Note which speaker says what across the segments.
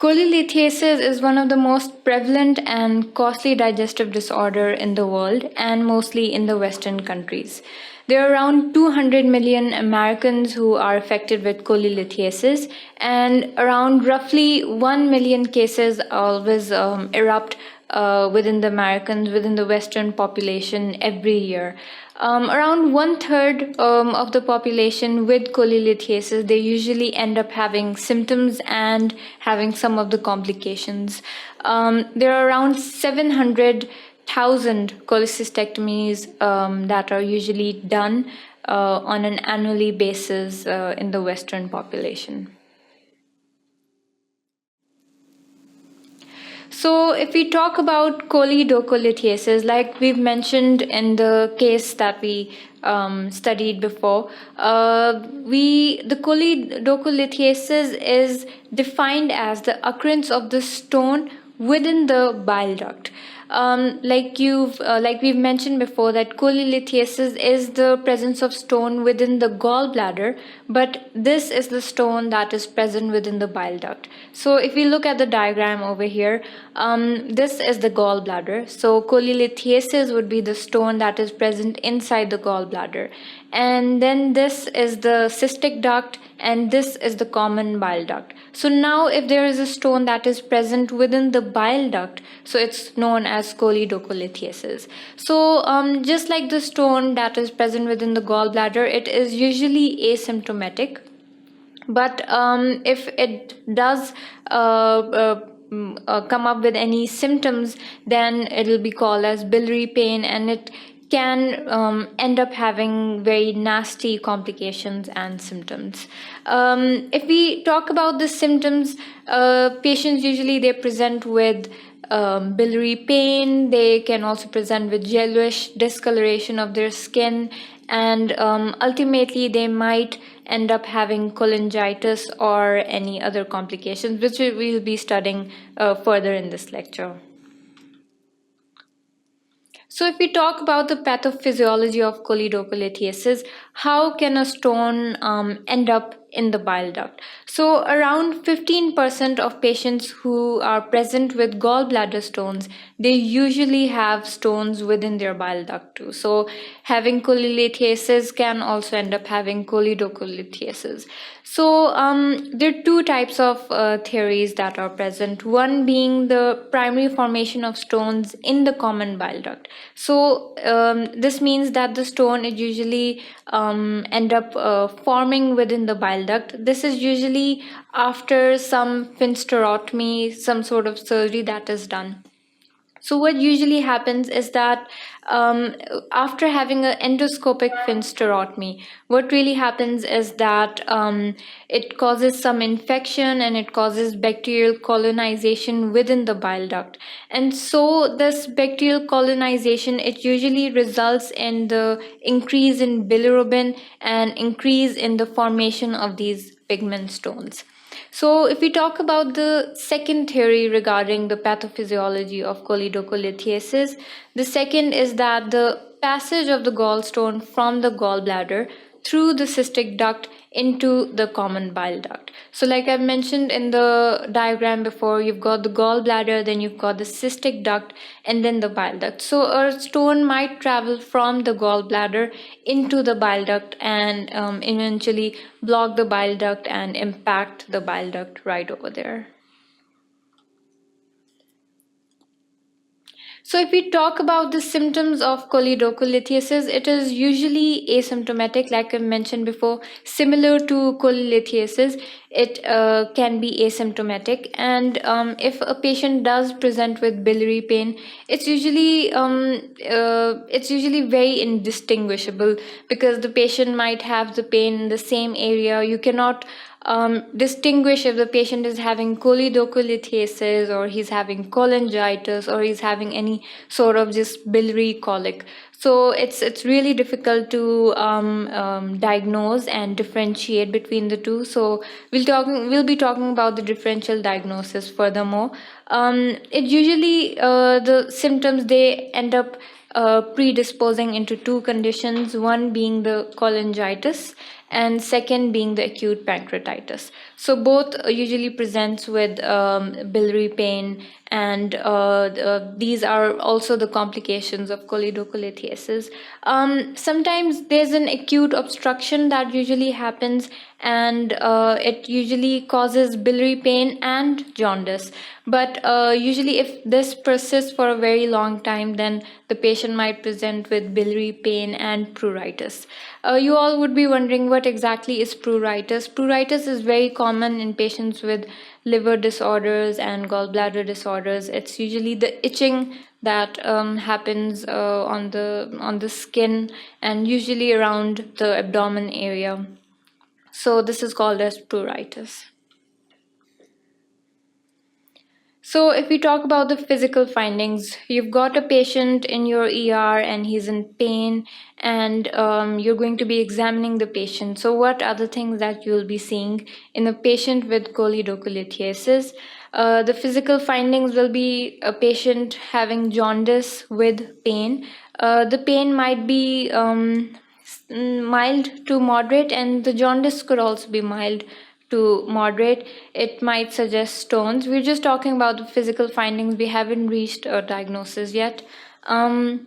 Speaker 1: Cholelithiasis is one of the most prevalent and costly digestive disorder in the world and mostly in the Western countries. There are around 200 million Americans who are affected with cholelithiasis, and around roughly 1 million cases always erupt within the Americans, within the Western population every year. Around one third of the population with cholelithiasis, they usually end up having symptoms and having some of the complications. There are around 700,000 cholecystectomies that are usually done on an annually basis in the Western population. So, if we talk about choledocholithiasis, like we've mentioned in the case that we studied before, the choledocholithiasis is defined as the occurrence of the stone within the bile duct. Like we've mentioned before, that cholelithiasis is the presence of stone within the gallbladder, but this is the stone that is present within the bile duct. So if we look at the diagram over here, this is the gallbladder. So cholelithiasis would be the stone that is present inside the gallbladder, and then this is the cystic duct, and this is the common bile duct. So now if there is a stone that is present within the bile duct, so it's known as choledocholithiasis. So just like the stone that is present within the gallbladder, it is usually asymptomatic. But if it does come up with any symptoms, then it will be called as biliary pain, and it can end up having very nasty complications and symptoms. If we talk about the symptoms, patients usually they present with biliary pain. They can also present with yellowish discoloration of their skin, and ultimately they might end up having cholangitis or any other complications, which we will be studying further in this lecture. So if we talk about the pathophysiology of choledocholithiasis, how can a stone end up in the bile duct? So around 15% of patients who are present with gallbladder stones, they usually have stones within their bile duct too. So having cholelithiasis can also end up having choledocholithiasis. So there are two types of theories that are present. One being the primary formation of stones in the common bile duct. So this means that the stone is usually end up forming within the bile duct. This is usually after some sphincterotomy, some sort of surgery that is done. So what usually happens is that after having an endoscopic sphincterotomy, what really happens is that it causes some infection and it causes bacterial colonization within the bile duct. And so this bacterial colonization, it usually results in the increase in bilirubin and increase in the formation of these pigment stones. So, if we talk about the second theory regarding the pathophysiology of choledocholithiasis, the second is that the passage of the gallstone from the gallbladder through the cystic duct into the common bile duct. So, like I've mentioned in the diagram before, you've got the gallbladder, then you've got the cystic duct, and then the bile duct. So, a stone might travel from the gallbladder into the bile duct and eventually block the bile duct and impact the bile duct right over there. So if we talk about the symptoms of choledocholithiasis, it is usually asymptomatic, like I mentioned before. Similar to cholelithiasis, it can be asymptomatic, and if a patient does present with biliary pain, it's usually very indistinguishable, because the patient might have the pain in the same area. You cannot distinguish if the patient is having choledocholithiasis or he's having cholangitis or he's having any sort of just biliary colic. So it's really difficult to diagnose and differentiate between the two. So we'll be talking about the differential diagnosis furthermore. It usually the symptoms, they end up predisposing into two conditions, one being the cholangitis and second being the acute pancreatitis. So both usually presents with biliary pain, and these are also the complications of choledocholithiasis. Sometimes there's an acute obstruction that usually happens, and it usually causes biliary pain and jaundice. But usually, if this persists for a very long time, then the patient might present with biliary pain and pruritus. You all would be wondering what exactly is pruritus. Pruritus is very common in patients with liver disorders and gallbladder disorders. It's usually the itching that happens on the skin and usually around the abdomen area. So this is called as pruritus. So, if we talk about the physical findings, you've got a patient in your ER and he's in pain, and you're going to be examining the patient. So, what are the things that you'll be seeing in a patient with choledocholithiasis? The physical findings will be a patient having jaundice with pain. The pain might be mild to moderate, and the jaundice could also be mild to moderate. It might suggest stones. We're just talking about the physical findings. We haven't reached a diagnosis yet. Other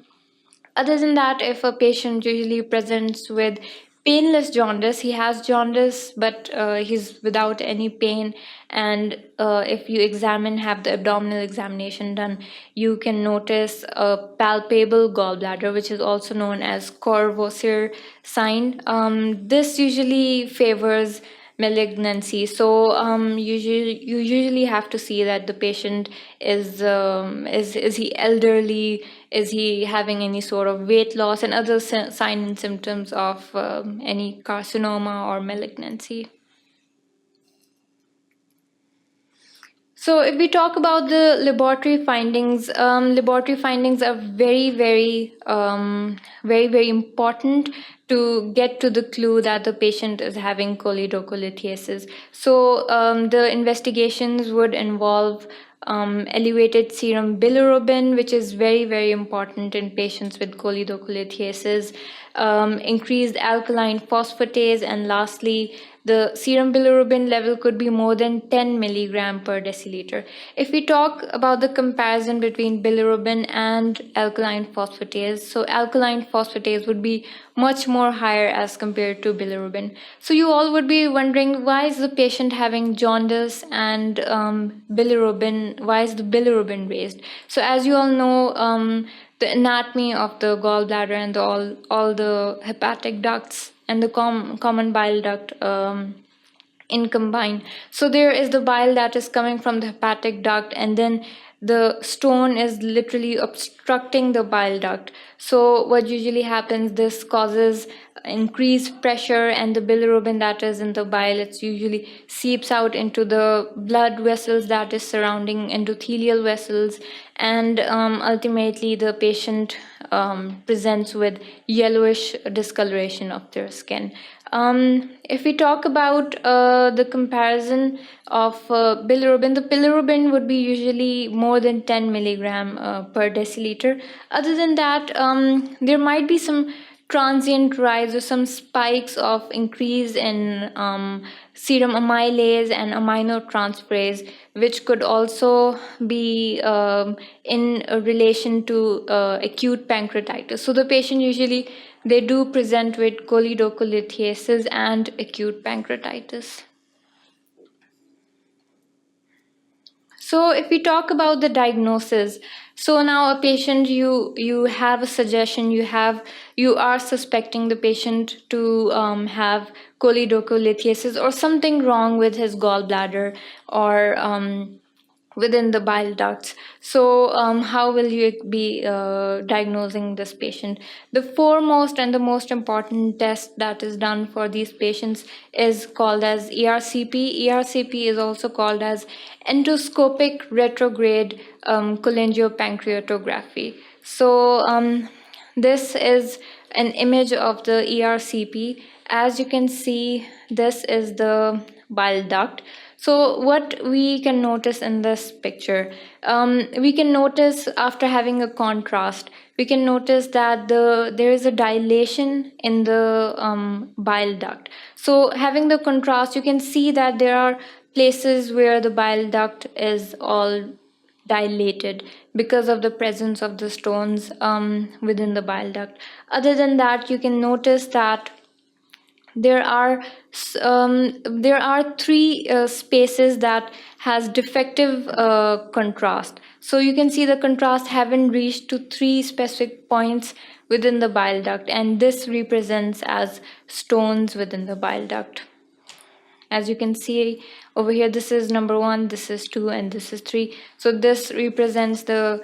Speaker 1: than that, if a patient usually presents with painless jaundice, he has jaundice, but he's without any pain. And if you have the abdominal examination done, you can notice a palpable gallbladder, which is also known as Courvoisier sign. This usually favors malignancy. So you usually have to see that the patient is he elderly, is he having any sort of weight loss and other signs and symptoms of any carcinoma or malignancy. So, if we talk about the laboratory findings are very important to get to the clue that the patient is having choledocholithiasis. So, the investigations would involve elevated serum bilirubin, which is very important in patients with choledocholithiasis, increased alkaline phosphatase, and lastly, the serum bilirubin level could be more than 10 milligram per deciliter. If we talk about the comparison between bilirubin and alkaline phosphatase, so alkaline phosphatase would be much more higher as compared to bilirubin. So you all would be wondering, why is the patient having jaundice and bilirubin? Why is the bilirubin raised? So as you all know, the anatomy of the gallbladder and all the hepatic ducts and the common bile duct in combine. So there is the bile that is coming from the hepatic duct, and then the stone is literally obstructing the bile duct. So what usually happens, this causes increased pressure, and the bilirubin that is in the bile, it usually seeps out into the blood vessels that is surrounding endothelial vessels, and ultimately the patient presents with yellowish discoloration of their skin. If we talk about the comparison of bilirubin, the bilirubin would be usually more than 10 milligram per deciliter. Other than that, there might be some transient rise or some spikes of increase in serum amylase and aminotransferase, which could also be in relation to acute pancreatitis. So the patient usually they do present with choledocholithiasis and acute pancreatitis. So if we talk about the diagnosis, so now a patient, you have a suggestion, you are suspecting the patient to have choledocholithiasis or something wrong with his gallbladder or within the bile ducts. So, how will you be diagnosing this patient? The foremost and the most important test that is done for these patients is called as ERCP. ERCP is also called as endoscopic retrograde cholangiopancreatography. So, this is an image of the ERCP. As you can see, this is the bile duct. So what we can notice in this picture, we can notice after having a contrast, we can notice that there is a dilation in the bile duct. So having the contrast, you can see that there are places where the bile duct is all dilated because of the presence of the stones within the bile duct. Other than that, you can notice that there are there are three spaces that has defective contrast. So you can see the contrast haven't reached to three specific points within the bile duct, and this represents as stones within the bile duct. As you can see over here, this is number 1, this is 2, and this is 3. So this represents the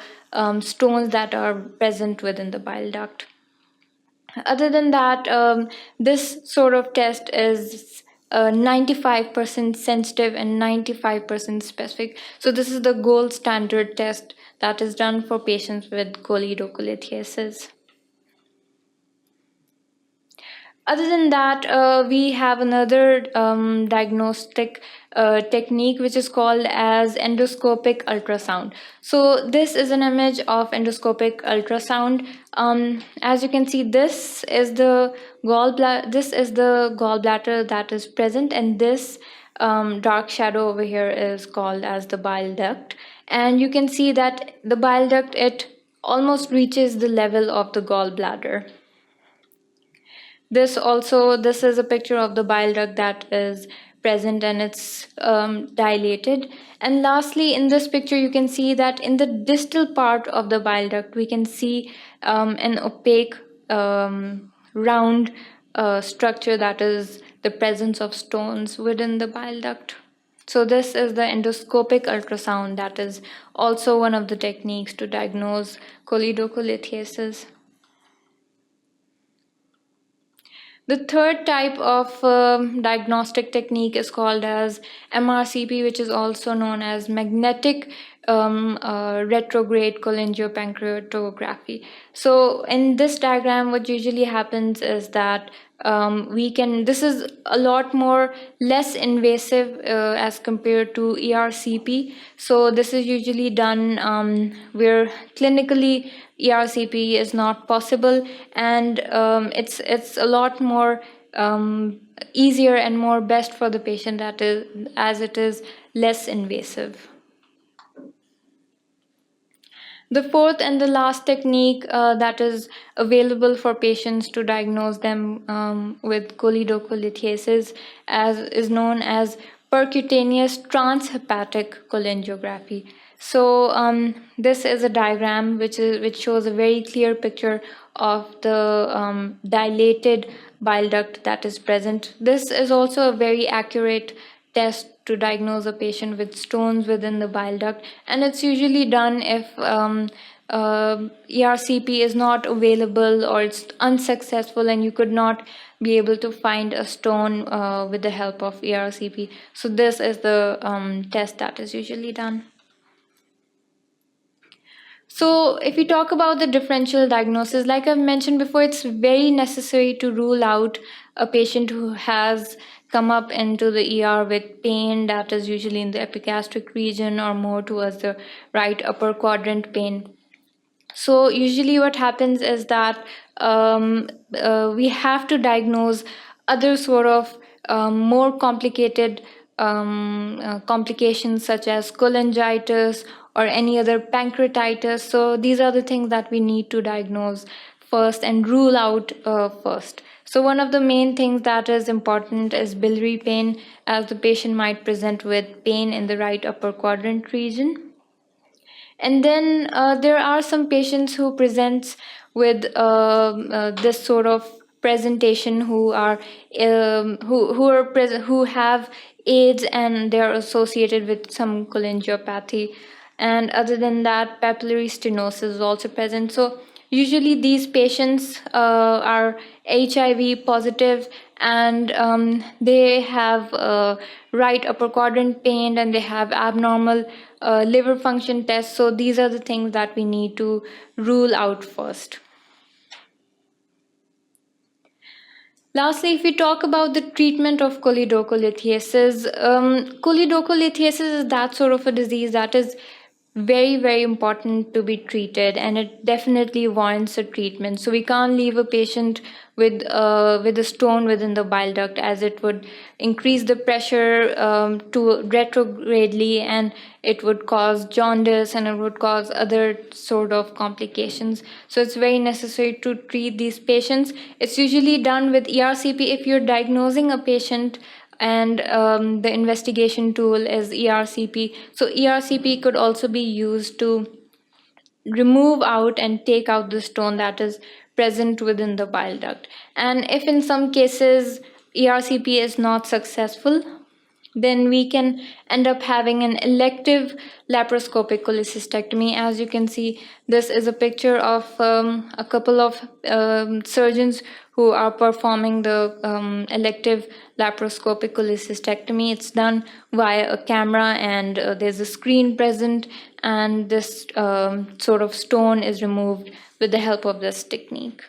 Speaker 1: stones that are present within the bile duct. Other than that, this sort of test is 95% sensitive and 95% specific. So this is the gold standard test that is done for patients with choledocholithiasis. Other than that, we have another diagnostic technique which is called as endoscopic ultrasound. So this is an image of endoscopic ultrasound. As you can see, this is the gallbladder that is present, and this dark shadow over here is called as the bile duct. And you can see that the bile duct, it almost reaches the level of the gallbladder. This is a picture of the bile duct that is present, and it's dilated. And lastly, in this picture, you can see that in the distal part of the bile duct, we can see an opaque round structure that is the presence of stones within the bile duct. So this is the endoscopic ultrasound that is also one of the techniques to diagnose choledocholithiasis. The third type of diagnostic technique is called as MRCP, which is also known as magnetic retrograde cholangiopancreatography. So in this diagram, what usually happens is that this is a lot more less invasive as compared to ERCP. So this is usually done where clinically ERCP is not possible, and it's a lot more easier and more best for the patient, that is, as it is less invasive. The fourth and the last technique that is available for patients to diagnose them with choledocholithiasis is known as percutaneous transhepatic cholangiography. So this is a diagram which shows a very clear picture of the dilated bile duct that is present. This is also a very accurate test to diagnose a patient with stones within the bile duct, and it's usually done if ERCP is not available or it's unsuccessful and you could not be able to find a stone with the help of ERCP. So this is the test that is usually done. So if we talk about the differential diagnosis, like I've mentioned before, it's very necessary to rule out a patient who has come up into the ER with pain that is usually in the epigastric region or more towards the right upper quadrant pain. So usually what happens is that we have to diagnose other sort of more complicated complications such as cholangitis or any other pancreatitis. So these are the things that we need to diagnose first and rule out first. So one of the main things that is important is biliary pain, as the patient might present with pain in the right upper quadrant region. And then there are some patients who presents with this sort of presentation who are who have AIDS and they are associated with some cholangiopathy. And other than that, papillary stenosis is also present. So usually these patients are HIV positive, and they have right upper quadrant pain, and they have abnormal liver function tests. So these are the things that we need to rule out first. Lastly, if we talk about the treatment of choledocholithiasis, choledocholithiasis is that sort of a disease that is very, very important to be treated, and it definitely warrants a treatment. So we can't leave a patient with a stone within the bile duct, as it would increase the pressure to retrogradely, and it would cause jaundice, and it would cause other sort of complications. So it's very necessary to treat these patients. It's usually done with ERCP if you're diagnosing a patient, and the investigation tool is ERCP. So ERCP could also be used to remove out and take out the stone that is present within the bile duct. And if in some cases ERCP is not successful, then we can end up having an elective laparoscopic cholecystectomy. As you can see, this is a picture of a couple of surgeons who are performing the elective laparoscopic cholecystectomy. It's done via a camera, and there's a screen present, and this sort of stone is removed with the help of this technique.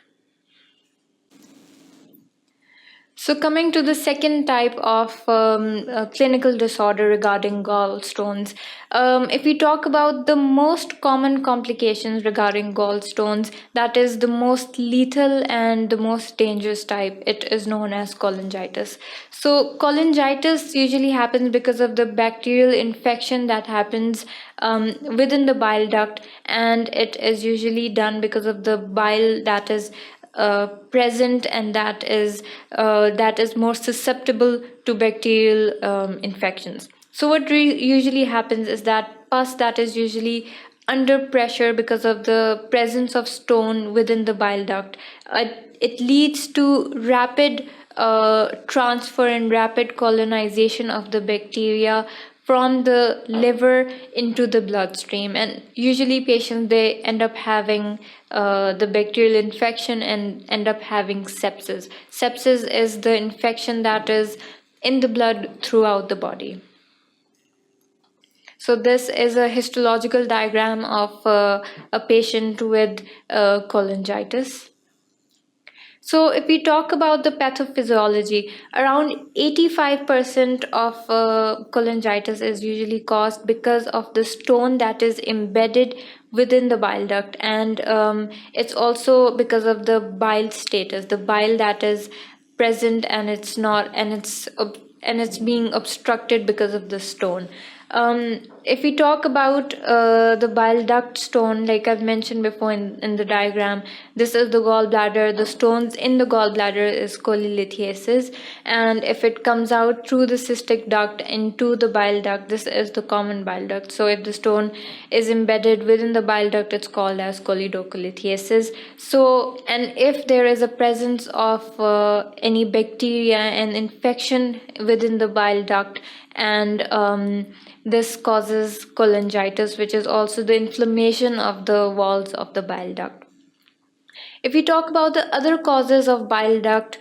Speaker 1: So, coming to the second type of clinical disorder regarding gallstones, if we talk about the most common complications regarding gallstones, that is the most lethal and the most dangerous type, it is known as cholangitis. So, cholangitis usually happens because of the bacterial infection that happens within the bile duct, and it is usually done because of the bile that is present, and that is more susceptible to bacterial infections. So what usually happens is that pus that is usually under pressure because of the presence of stone within the bile duct, it leads to rapid transfer and rapid colonization of the bacteria from the liver into the bloodstream, and usually patients, they end up having the bacterial infection and end up having sepsis. Sepsis is the infection that is in the blood throughout the body. So this is a histological diagram of a patient with cholangitis. So, if we talk about the pathophysiology, around 85% of cholangitis is usually caused because of the stone that is embedded within the bile duct, and it's also because of the bile status, the bile that is present, and it's not, and it's being obstructed because of the stone. If we talk about the bile duct stone, like I've mentioned before in the diagram, this is the gallbladder. The stones in the gallbladder is cholelithiasis, and if it comes out through the cystic duct into the bile duct, this is the common bile duct. So if the stone is embedded within the bile duct, it's called as choledocholithiasis. So, and if there is a presence of any bacteria and infection within the bile duct, and this causes cholangitis, which is also the inflammation of the walls of the bile duct. If we talk about the other causes of bile duct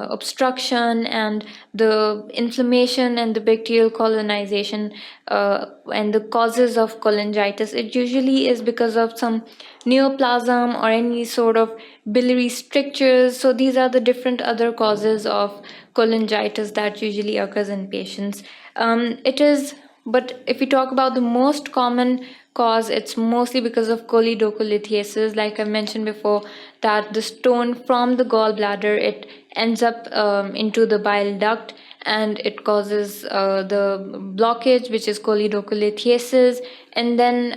Speaker 1: obstruction and the inflammation and the bacterial colonization and the causes of cholangitis, it usually is because of some neoplasm or any sort of biliary strictures. So these are the different other causes of cholangitis that usually occurs in patients. But if we talk about the most common cause, it's mostly because of choledocholithiasis. Like I mentioned before, that the stone from the gallbladder, it ends up into the bile duct, and it causes the blockage, which is choledocholithiasis, and then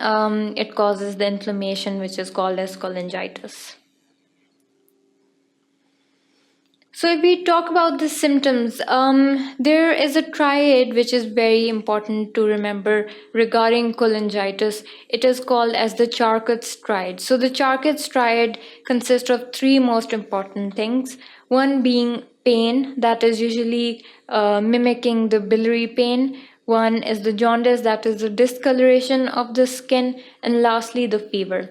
Speaker 1: it causes the inflammation, which is called as cholangitis. So, if we talk about the symptoms, there is a triad which is very important to remember regarding cholangitis. It is called as the Charcot's triad. So, the Charcot's triad consists of three most important things. One being pain, that is usually mimicking the biliary pain. One is the jaundice, that is the discoloration of the skin, and lastly, the fever.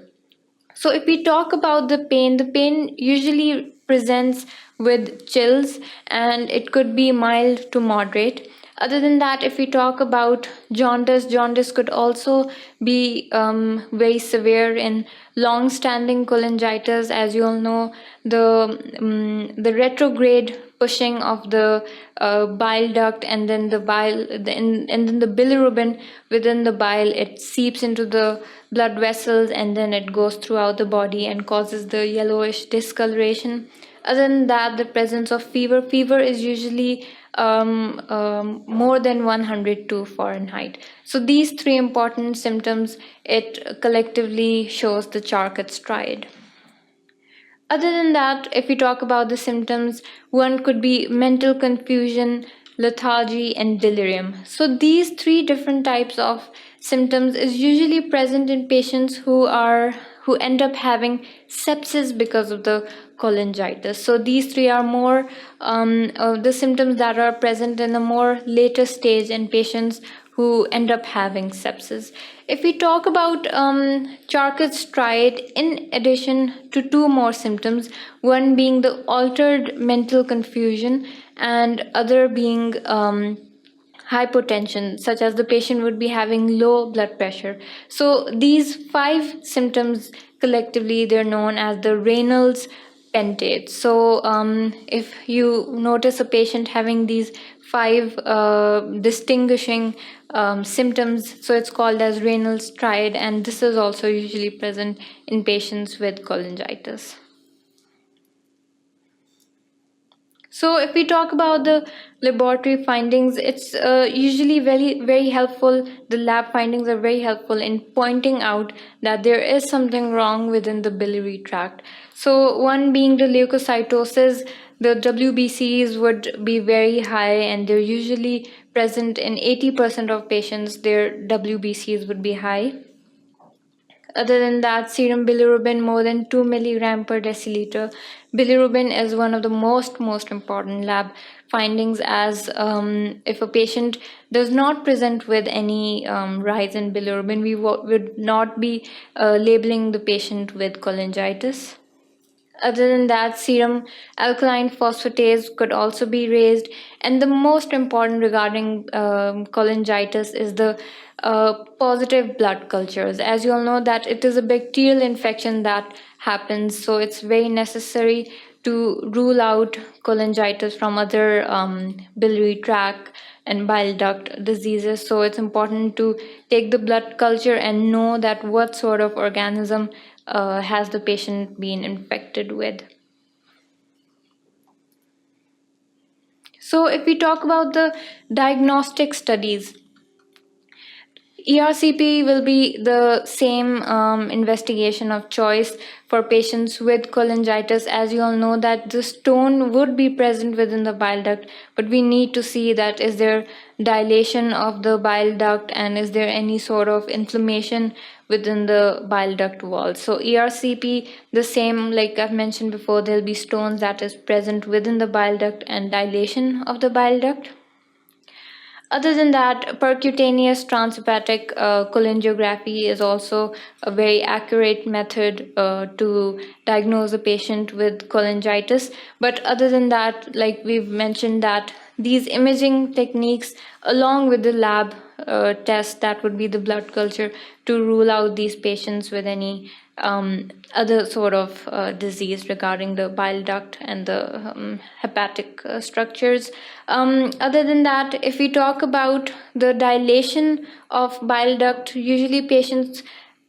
Speaker 1: So, if we talk about the pain usually presents with chills, and it could be mild to moderate. Other than that, if we talk about jaundice could also be very severe in long-standing cholangitis. As you all know, the retrograde pushing of the bile duct, and then the and then the bilirubin within the bile, it seeps into the blood vessels, and then it goes throughout the body and causes the yellowish discoloration. Other than that, the presence of fever is usually more than 102 Fahrenheit. So these three important symptoms, it collectively shows the Charcot's triad. Other than that, if we talk about the symptoms, one could be mental confusion, lethargy, and delirium. So these three different types of symptoms is usually present in patients who end up having sepsis because of the cholangitis. So these three are more the symptoms that are present in a more later stage in patients who end up having sepsis. If we talk about Charcot's triad, in addition to two more symptoms, one being the altered mental confusion and other being hypotension, such as the patient would be having low blood pressure. So these five symptoms collectively, they're known as the Reynolds pentate. So if you notice a patient having these five distinguishing symptoms, so it's called as Reynolds triad, and this is also usually present in patients with cholangitis. So if we talk about the laboratory findings, it's usually very helpful. The lab findings are very helpful in pointing out that there is something wrong within the biliary tract. So one being the leukocytosis, the WBCs would be very high, and they're usually present in 80% of patients. Their WBCs would be high. Other than that, serum bilirubin more than 2 milligram per deciliter. Bilirubin is one of the most important lab findings, as if a patient does not present with any rise in bilirubin, we would not be labeling the patient with cholangitis. Other than that, serum alkaline phosphatase could also be raised. And the most important regarding cholangitis is the positive blood cultures. As you all know, that it is a bacterial infection that happens, so it's very necessary to rule out cholangitis from other biliary tract and bile duct diseases. So it's important to take the blood culture and know that what sort of organism has the patient been infected with. So if we talk about the diagnostic studies, ERCP will be the same investigation of choice for patients with cholangitis. As you all know, that the stone would be present within the bile duct, but we need to see that is there dilation of the bile duct and is there any sort of inflammation within the bile duct wall. So ERCP, the same like I've mentioned before, there'll be stones that is present within the bile duct and dilation of the bile duct. Other than that, percutaneous transhepatic cholangiography is also a very accurate method to diagnose a patient with cholangitis. But other than that, like we've mentioned, that these imaging techniques, along with the lab test, that would be the blood culture, to rule out these patients with any other sort of disease regarding the bile duct and the hepatic structures. Other than that, if we talk about the dilation of bile duct, usually patients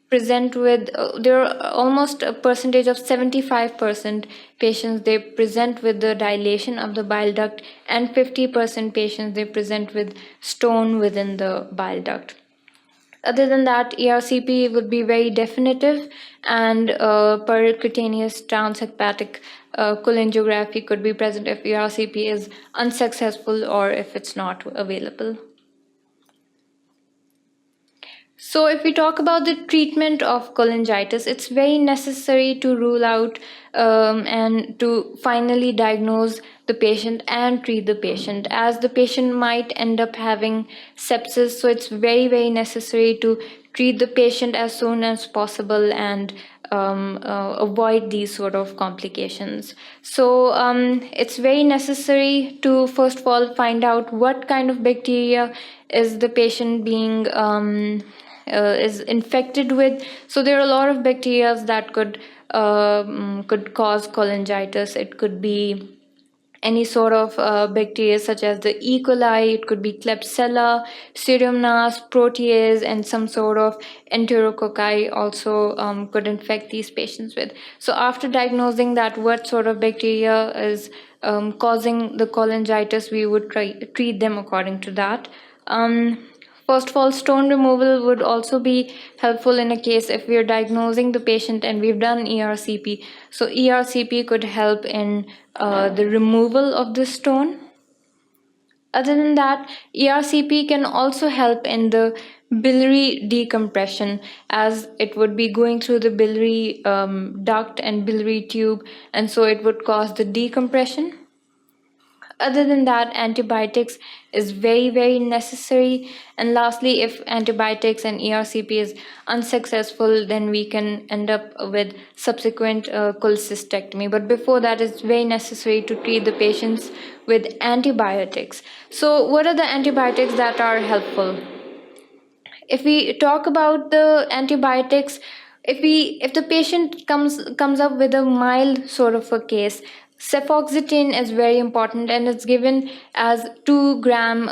Speaker 1: present with there are almost a percentage of 75% patients, they present with the dilation of the bile duct, and 50% patients, they present with stone within the bile duct. Other than that, ERCP would be very definitive, and percutaneous transhepatic cholangiography could be present if ERCP is unsuccessful or if it's not available. So if we talk about the treatment of cholangitis, it's very necessary to rule out and to finally diagnose the patient and treat the patient, as the patient might end up having sepsis. So it's very necessary to treat the patient as soon as possible and avoid these sort of complications. So it's very necessary to first of all find out what kind of bacteria is the patient being is infected with. So there are a lot of bacteria that could cause cholangitis. It could be any sort of bacteria such as the E. coli, it could be Klebsiella, Pseudomonas, Protease, and some sort of Enterococci also could infect these patients with. So after diagnosing that what sort of bacteria is causing the cholangitis, we would treat them according to that. First of all, stone removal would also be helpful in a case if we are diagnosing the patient and we've done ERCP. So ERCP could help in the removal of the stone. Other than that, ERCP can also help in the biliary decompression, as it would be going through the biliary duct and biliary tube, and so it would cause the decompression. Other than that, antibiotics is very necessary. And lastly, if antibiotics and ERCP is unsuccessful, then we can end up with subsequent cholecystectomy. But before that, it's very necessary to treat the patients with antibiotics. So what are the antibiotics that are helpful? If we talk about the antibiotics, if the patient comes up with a mild sort of a case, cefoxitin is very important, and it's given as 2 gram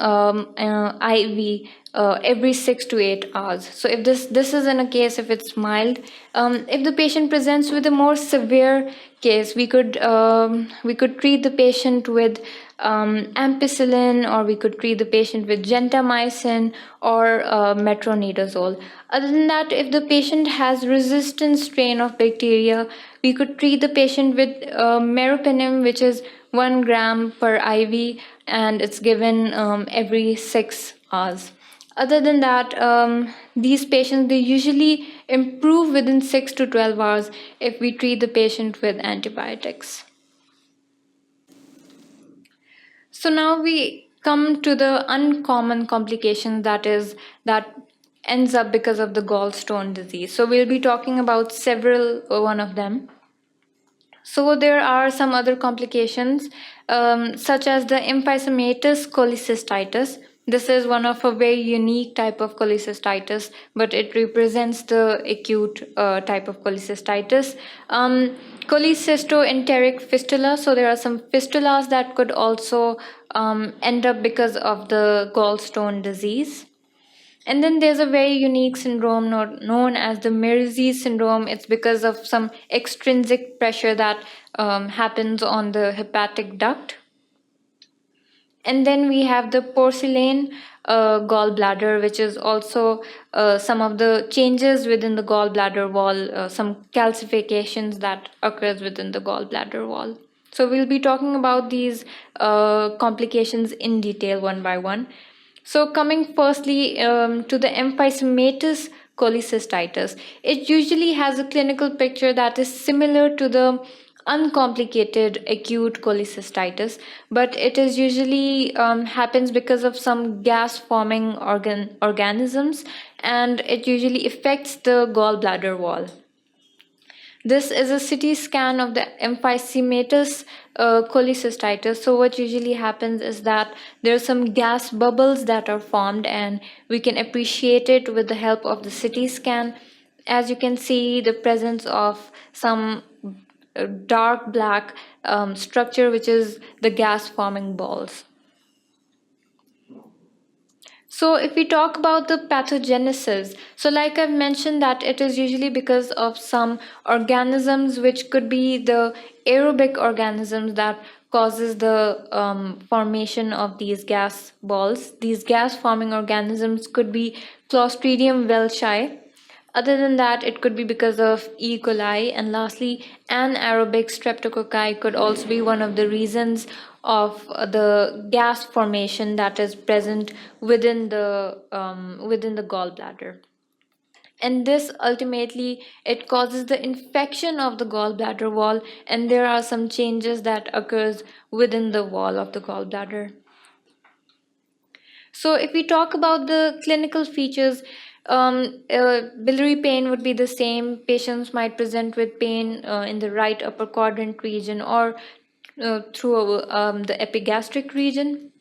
Speaker 1: IV every 6 to 8 hours. So if this is in a case if it's mild, if the patient presents with a more severe case, we could treat the patient with ampicillin, or we could treat the patient with gentamicin or metronidazole. Other than that, if the patient has resistant strain of bacteria, we could treat the patient with meropenem, which is 1 gram per IV, and it's given every 6 hours. Other than that, these patients, they usually improve within 6 to 12 hours if we treat the patient with antibiotics. So now we come to the uncommon complication that ends up because of the gallstone disease. So we'll be talking about several one of them. So there are some other complications, such as the emphysematous cholecystitis. This is one of a very unique type of cholecystitis, but it represents the acute type of cholecystitis. Cholecystoenteric fistula. So there are some fistulas that could also end up because of the gallstone disease. And then there's a very unique syndrome known as the Mersey syndrome. It's because of some extrinsic pressure that happens on the hepatic duct. And then we have the porcelain gallbladder, which is also some of the changes within the gallbladder wall, some calcifications that occurs within the gallbladder wall. So we'll be talking about these complications in detail one by one. So coming firstly to the emphysematous cholecystitis, it usually has a clinical picture that is similar to the uncomplicated acute cholecystitis, but it is usually happens because of some gas forming organisms, and it usually affects the gallbladder wall. This is a CT scan of the emphysematous cholecystitis. So what usually happens is that there are some gas bubbles that are formed, and we can appreciate it with the help of the CT scan. As you can see, the presence of some dark black structure, which is the gas forming balls. So if we talk about the pathogenesis, so like I've mentioned that it is usually because of some organisms, which could be the aerobic organisms that causes the formation of these gas balls. These gas forming organisms could be Clostridium welchi. Other than that, it could be because of E. coli, and lastly, anaerobic streptococci could also be one of the reasons of the gas formation that is present within the gallbladder. And this ultimately it causes the infection of the gallbladder wall, and there are some changes that occurs within the wall of the gallbladder. So if we talk about the clinical features, Biliary pain would be the same. Patients might present with pain in the right upper quadrant region or through the epigastric region.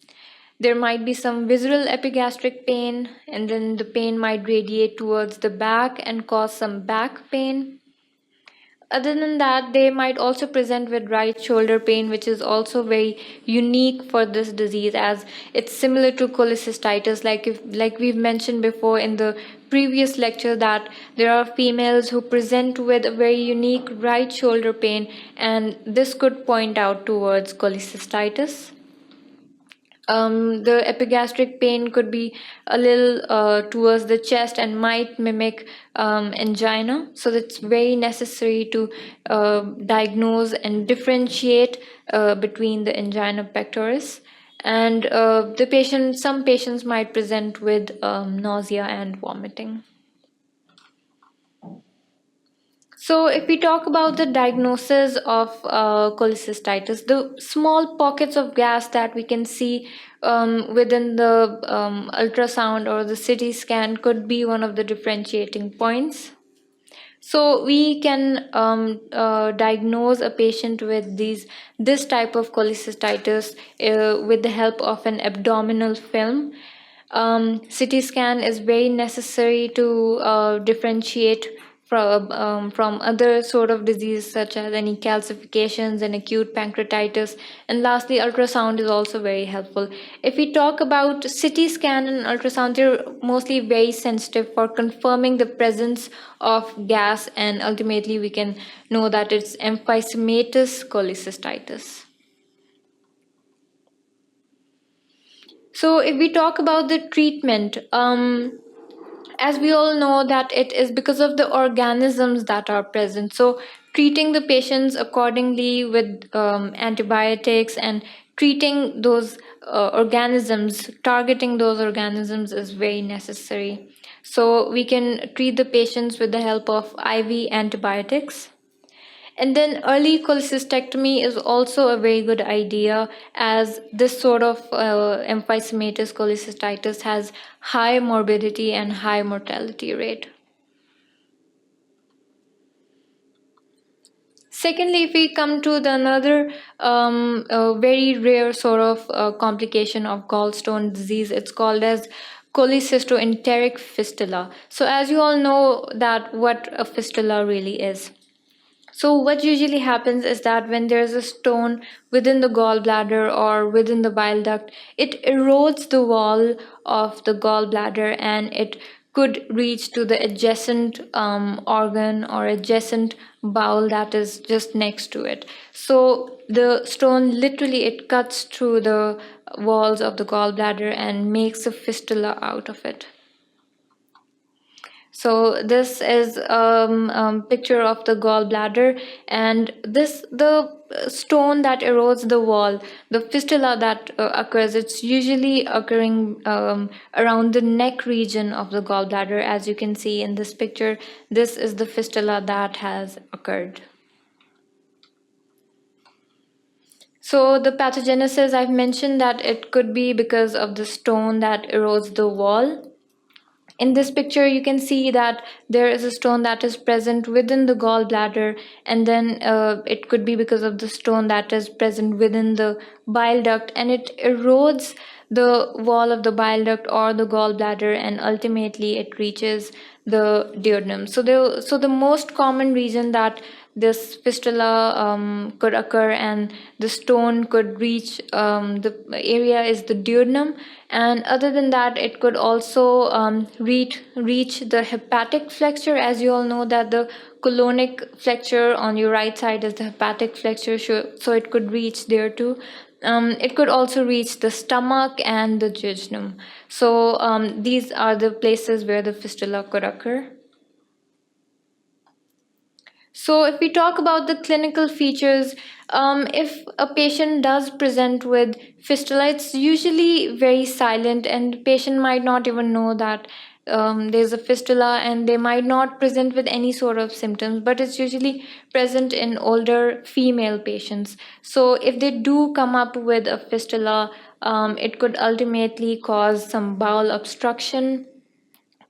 Speaker 1: There might be some visceral epigastric pain, and then the pain might radiate towards the back and cause some back pain. Other than that, they might also present with right shoulder pain, which is also very unique for this disease, as it's similar to cholecystitis. Like we've mentioned before in the previous lecture, that there are females who present with a very unique right shoulder pain, and this could point out towards cholecystitis. The epigastric pain could be a little towards the chest and might mimic angina. So it's very necessary to diagnose and differentiate between the angina pectoris. And some patients might present with nausea and vomiting. So, if we talk about the diagnosis of cholecystitis, the small pockets of gas that we can see within the ultrasound or the CT scan could be one of the differentiating points. So we can diagnose a patient with this type of cholecystitis with the help of an abdominal film. CT scan is very necessary to differentiate from other sort of diseases such as any calcifications and acute pancreatitis. And lastly, ultrasound is also very helpful. If we talk about CT scan and ultrasound, they're mostly very sensitive for confirming the presence of gas, and ultimately we can know that it's emphysematous cholecystitis. So if we talk about the treatment, as we all know that it is because of the organisms that are present. So treating the patients accordingly with antibiotics and treating those organisms, targeting those organisms is very necessary. So we can treat the patients with the help of IV antibiotics. And then early cholecystectomy is also a very good idea, as this sort of emphysematous cholecystitis has high morbidity and high mortality rate. Secondly, if we come to the another very rare sort of complication of gallstone disease, it's called as cholecystoenteric fistula. So as you all know that what a fistula really is. So, what usually happens is that when there's a stone within the gallbladder or within the bile duct, it erodes the wall of the gallbladder and it could reach to the adjacent organ or adjacent bowel that is just next to it. So, the stone literally it cuts through the walls of the gallbladder and makes a fistula out of it. So this is picture of the gallbladder, and this the stone that erodes the wall, the fistula that occurs. It's usually occurring around the neck region of the gallbladder, as you can see in this picture. This is the fistula that has occurred. So the pathogenesis, I've mentioned that it could be because of the stone that erodes the wall. In this picture, you can see that there is a stone that is present within the gallbladder, and then it could be because of the stone that is present within the bile duct, and it erodes the wall of the bile duct or the gallbladder, and ultimately it reaches the duodenum. So the most common reason that this fistula could occur and the stone could reach the area is the duodenum. And other than that, it could also reach the hepatic flexure. As you all know that the colonic flexure on your right side is the hepatic flexure, so it could reach there too. It could also reach the stomach and the jejunum. So these are the places where the fistula could occur. So, if we talk about the clinical features, if a patient does present with fistula, it's usually very silent, and the patient might not even know that there's a fistula, and they might not present with any sort of symptoms, but it's usually present in older female patients. So, if they do come up with a fistula, it could ultimately cause some bowel obstruction,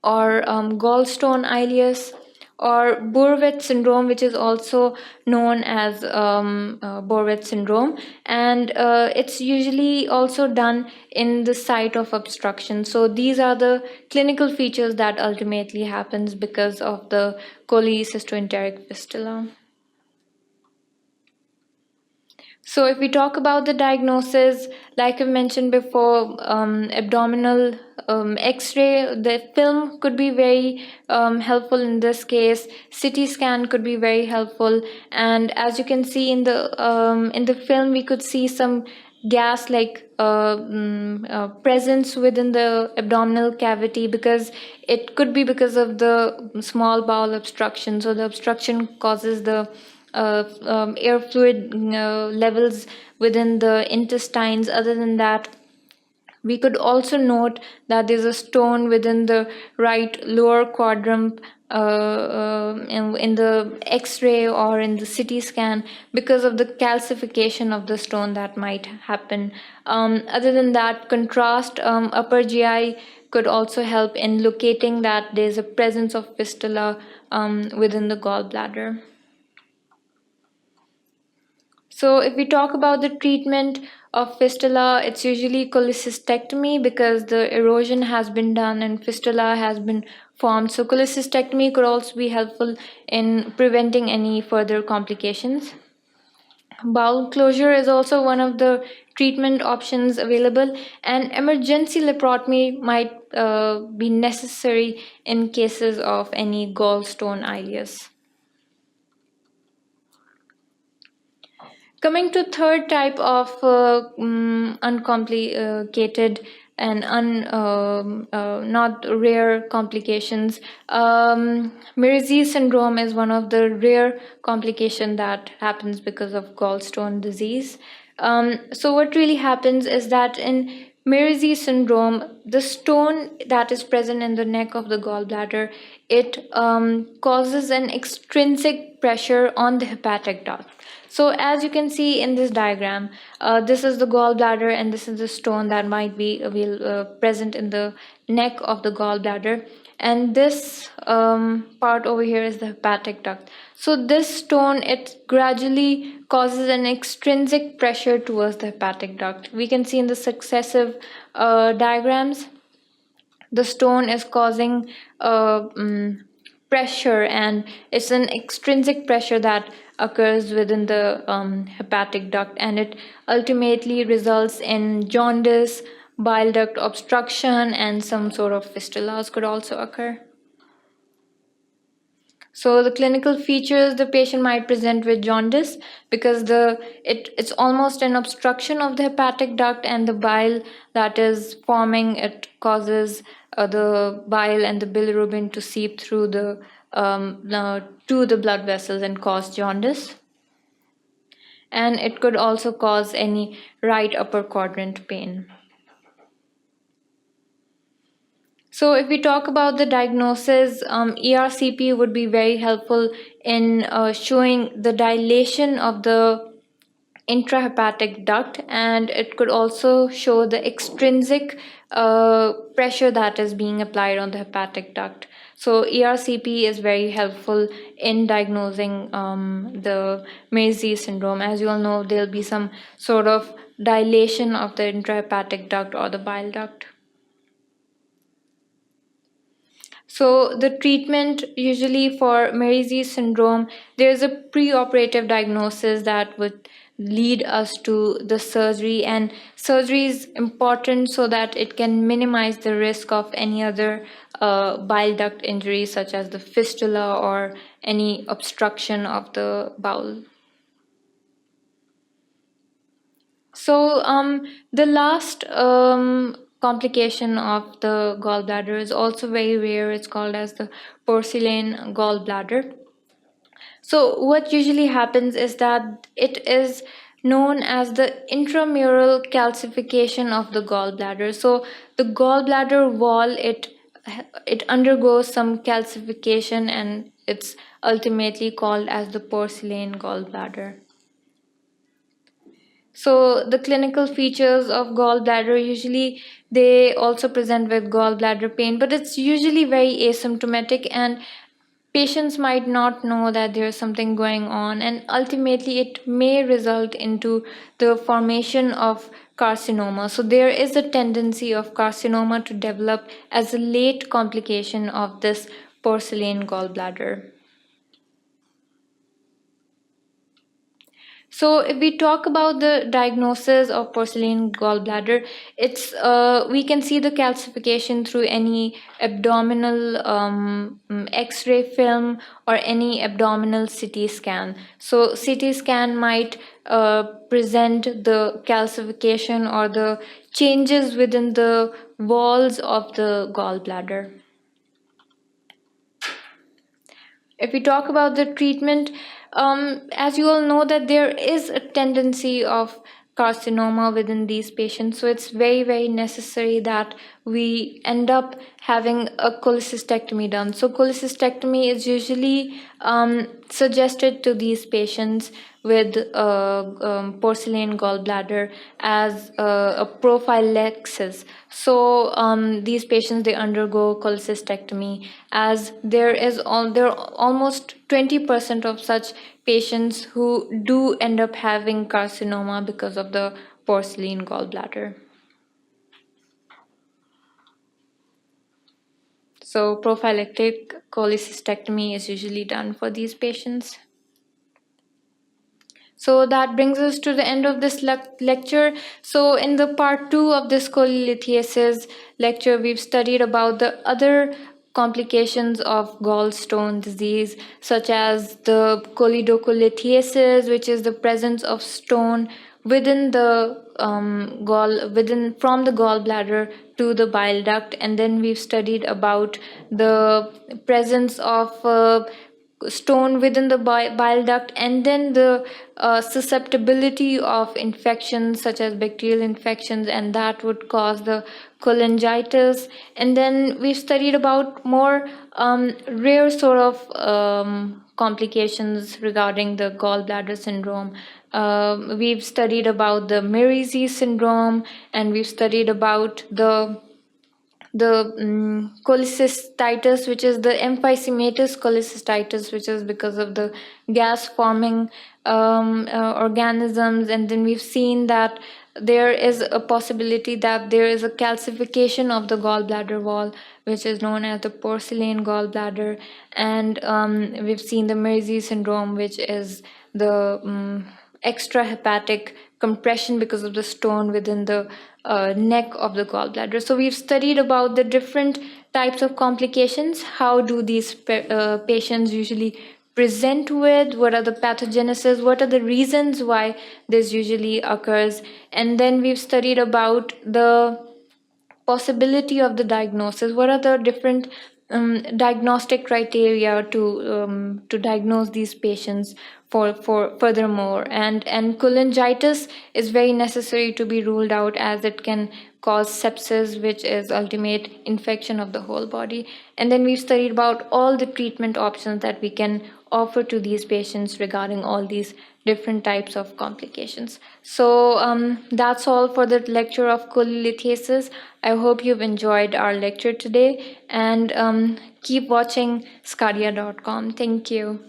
Speaker 1: or gallstone ileus, or Burwick syndrome, which is also known as Burwick syndrome, and it's usually also done in the site of obstruction. So these are the clinical features that ultimately happens because of the cholecystoenteric fistula. So, if we talk about the diagnosis, like I mentioned before, abdominal X-ray, the film could be very helpful in this case. CT scan could be very helpful, and as you can see in the film, we could see some gas like presence within the abdominal cavity, because it could be because of the small bowel obstruction. So the obstruction causes the air fluid levels within the intestines. Other than that, we could also note that there's a stone within the right lower quadrant in the X-ray or in the CT scan, because of the calcification of the stone that might happen. Other than that, contrast upper GI could also help in locating that there's a presence of fistula within the gallbladder. So, if we talk about the treatment of fistula, it's usually cholecystectomy because the erosion has been done and fistula has been formed. So, cholecystectomy could also be helpful in preventing any further complications. Bowel closure is also one of the treatment options available, and emergency laparotomy might be necessary in cases of any gallstone ileus. Coming to third type of uncomplicated and not rare complications, Mersey syndrome is one of the rare complication that happens because of gallstone disease. So what really happens is that in Mersey syndrome, the stone that is present in the neck of the gallbladder, it causes an extrinsic pressure on the hepatic duct. So as you can see in this diagram, this is the gallbladder and this is the stone that might be present in the neck of the gallbladder. And this part over here is the hepatic duct. So this stone, it gradually causes an extrinsic pressure towards the hepatic duct. We can see in the successive diagrams, the stone is causing pressure, and it's an extrinsic pressure that occurs within the hepatic duct, and it ultimately results in jaundice, bile duct obstruction, and some sort of fistulas could also occur. So the clinical features, the patient might present with jaundice because it's almost an obstruction of the hepatic duct, and the bile that is forming, it causes the bile and the bilirubin to seep through to the blood vessels and cause jaundice. And it could also cause any right upper quadrant pain. So, if we talk about the diagnosis, ERCP would be very helpful in showing the dilation of the intrahepatic duct, and it could also show the extrinsic pressure that is being applied on the hepatic duct. So, ERCP is very helpful in diagnosing the Mersey syndrome. As you all know, there'll be some sort of dilation of the intrahepatic duct or the bile duct. So the treatment usually for Mersey syndrome, there's a preoperative diagnosis that would lead us to the surgery, and surgery is important so that it can minimize the risk of any other bile duct injury such as the fistula or any obstruction of the bowel. So the last complication of the gallbladder is also very rare. It's called as the porcelain gallbladder. So what usually happens is that it is known as the intramural calcification of the gallbladder. So the gallbladder wall, it undergoes some calcification, and it's ultimately called as the porcelain gallbladder. So the clinical features of gallbladder, usually they also present with gallbladder pain, but it's usually very asymptomatic, and patients might not know that there's something going on, and ultimately it may result into the formation of carcinoma. So there is a tendency of carcinoma to develop as a late complication of this porcelain gallbladder. So, if we talk about the diagnosis of porcelain gallbladder, it's we can see the calcification through any abdominal X-ray film or any abdominal CT scan. So, CT scan might present the calcification or the changes within the walls of the gallbladder. If we talk about the treatment, as you all know that there is a tendency of carcinoma within these patients, so it's very very necessary that we end up having a cholecystectomy done. So cholecystectomy is usually suggested to these patients with porcelain gallbladder as a prophylaxis. So these patients, they undergo cholecystectomy, as there are almost 20% of such patients who do end up having carcinoma because of the porcelain gallbladder. So prophylactic cholecystectomy is usually done for these patients. So that brings us to the end of this lecture. So in the part 2 of this cholelithiasis lecture, we've studied about the other complications of gallstone disease, such as the choledocholithiasis, which is the presence of stone within the within from the gallbladder to the bile duct. And then we've studied about the presence of stone within the bile duct, and then the susceptibility of infections such as bacterial infections, and that would cause the cholangitis. And then we've studied about more rare sort of complications regarding the gallbladder syndrome. We've studied about the Mary syndrome, and we've studied about the cholecystitis, which is the emphysematous cholecystitis, which is because of the gas forming organisms. And then we've seen that there is a possibility that there is a calcification of the gallbladder wall, which is known as the porcelain gallbladder. And we've seen the Mersey syndrome, which is the extrahepatic compression because of the stone within the neck of the gallbladder. So we've studied about the different types of complications. How do these patients usually present with? What are the pathogenesis? What are the reasons why this usually occurs? And then we've studied about the possibility of the diagnosis. What are the different diagnostic criteria to diagnose these patients for furthermore? And cholangitis is very necessary to be ruled out, as it can cause sepsis, which is ultimate infection of the whole body. And then we've studied about all the treatment options that we can offer to these patients regarding all these different types of complications. So that's all for the lecture of cholelithiasis. I hope you've enjoyed our lecture today, and keep watching sqadia.com. Thank you.